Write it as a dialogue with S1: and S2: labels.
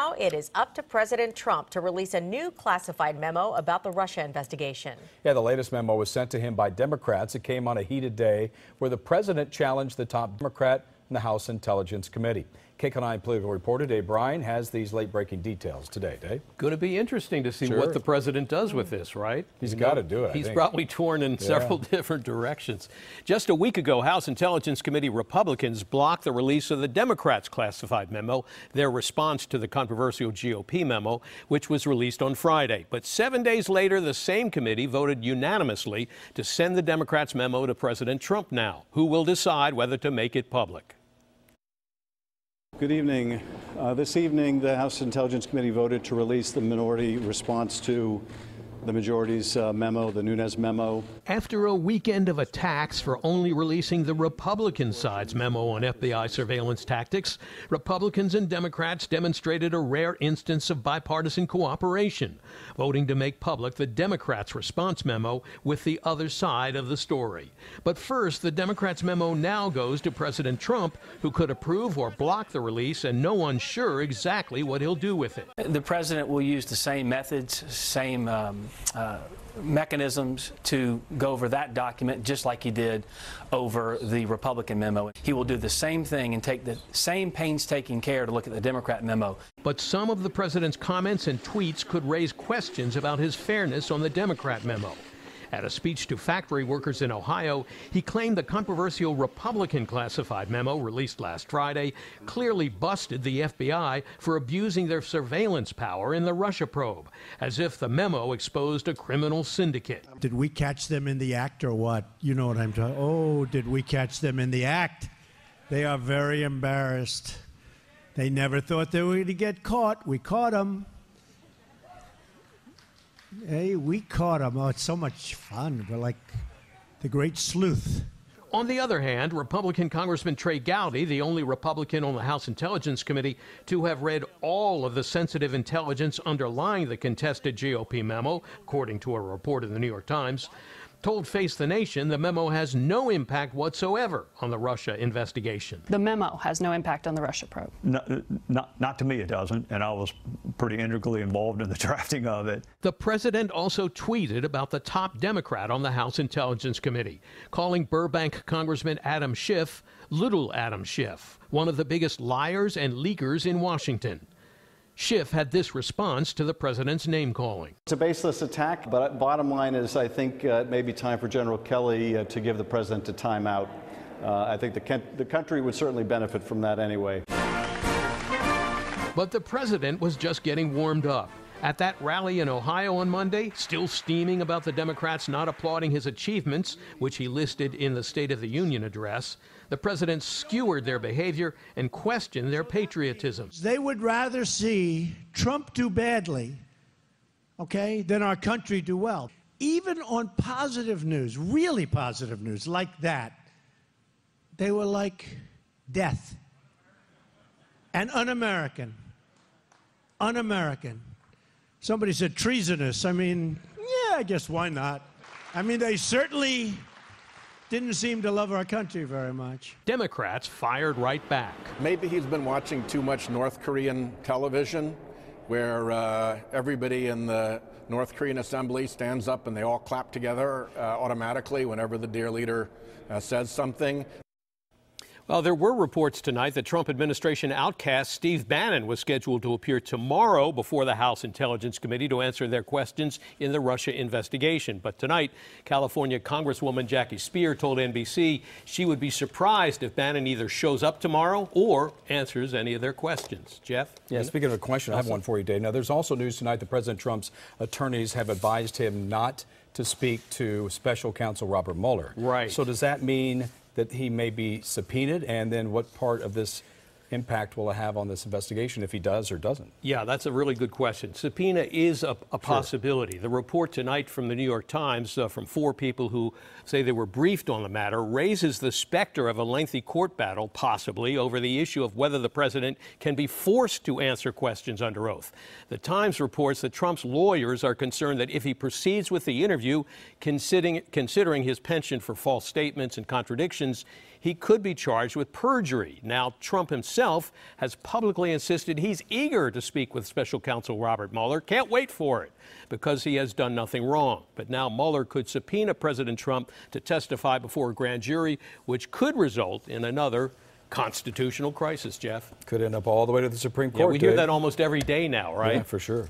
S1: Now it is up to President Trump to release a new classified memo about the Russia investigation.
S2: Yeah, the latest memo was sent to him by Democrats. It came on a heated day where the president challenged the top Democrat in the House Intelligence Committee. KCAL9 political reporter Dave Bryan has these late-breaking details today. Dave?
S3: Going to be interesting to see what the president does with this, right?
S2: He's got to do it.
S3: He's probably torn in several different directions. Just a week ago, House Intelligence Committee Republicans blocked the release of the Democrats' classified memo, their response to the controversial GOP memo, which was released on Friday. But 7 days later, the same committee voted unanimously to send the Democrats' memo to President Trump now, who will decide whether to make it public.
S4: Good evening. This evening, the House Intelligence Committee voted to release the minority response to the majority's memo, the Nunes memo.
S3: After a weekend of attacks for only releasing the Republican side's memo on FBI surveillance tactics, Republicans and Democrats demonstrated a rare instance of bipartisan cooperation, voting to make public the Democrats' response memo with the other side of the story. But first, the Democrats' memo now goes to President Trump, who could approve or block the release, and no one's sure exactly what he'll do with it.
S5: The president will use the same methods, same mechanisms to go over that document, just like he did over the Republican memo. He will do the same thing and take the same painstaking care to look at the Democrat memo.
S3: But some of the president's comments and tweets could raise questions about his fairness on the Democrat memo. At a speech to factory workers in Ohio, he claimed the controversial Republican classified memo released last Friday clearly busted the FBI for abusing their surveillance power in the Russia probe, as if the memo exposed a criminal syndicate.
S6: Did we catch them in the act or what? You know what I'm talking about. Oh, did we catch them in the act? They are very embarrassed. They never thought they were going to get caught. We caught them. Hey, we caught them. Oh, it's so much fun. We're like the great sleuth.
S3: On the other hand, Republican Congressman Trey Gowdy, the only Republican on the House Intelligence Committee to have read all of the sensitive intelligence underlying the contested GOP memo, according to a report in the New York Times, told Face the Nation the memo has no impact whatsoever on the Russia investigation.
S7: The memo has no impact on the Russia probe.
S8: Not to me, it doesn't, and I was pretty integrally involved in the drafting of it.
S3: The president also tweeted about the top Democrat on the House Intelligence Committee, calling Burbank Congressman Adam Schiff Little Adam Schiff, one of the biggest liars and leakers in Washington. Schiff had this response to the president's name-calling.
S4: It's a baseless attack, but bottom line is I think it may be time for General Kelly to give the president a timeout. I think the country would certainly benefit from that anyway.
S3: But the president was just getting warmed up. At that rally in Ohio on Monday, still steaming about the Democrats not applauding his achievements, which he listed in the State of the Union address, the president skewered their behavior and questioned their patriotism.
S6: They would rather see Trump do badly, okay, than our country do well. Even on positive news, really positive news like that, they were like death and un-American. Un-American. Somebody said treasonous. I mean, yeah, I guess why not? I mean, they certainly didn't seem to love our country very much.
S3: Democrats fired right back.
S9: Maybe he's been watching too much North Korean television, where everybody in the North Korean assembly stands up and they all clap together automatically whenever the dear leader says something.
S3: Well, there were reports tonight that Trump administration outcast Steve Bannon was scheduled to appear tomorrow before the House Intelligence Committee to answer their questions in the Russia investigation. But tonight, California Congresswoman Jackie Speer told NBC she would be surprised if Bannon either shows up tomorrow or answers any of their questions. Jeff?
S2: Yeah, speaking of a question, I have one for you, Dave. Now, there's also news tonight that President Trump's attorneys have advised him not to speak to special counsel Robert Mueller.
S3: Right.
S2: So does that mean that he may be subpoenaed, and then what part of this impact will it have on this investigation if he does or doesn't?
S3: Yeah, that's a really good question. Subpoena is a possibility. The report tonight from the New York Times from 4 people who say they were briefed on the matter raises the specter of a lengthy court battle, possibly, over the issue of whether the president can be forced to answer questions under oath. The Times reports that Trump's lawyers are concerned that if he proceeds with the interview, considering his penchant for false statements and contradictions, he could be charged with perjury. Now, Trump himself has publicly insisted he's eager to speak with special counsel Robert Mueller. Can't wait for it because he has done nothing wrong. But now Mueller could subpoena President Trump to testify before a grand jury, which could result in another constitutional crisis, Jeff.
S2: Could end up all the way to the Supreme Court.
S3: Yeah, we hear that almost every day now, right?
S2: Yeah, for sure.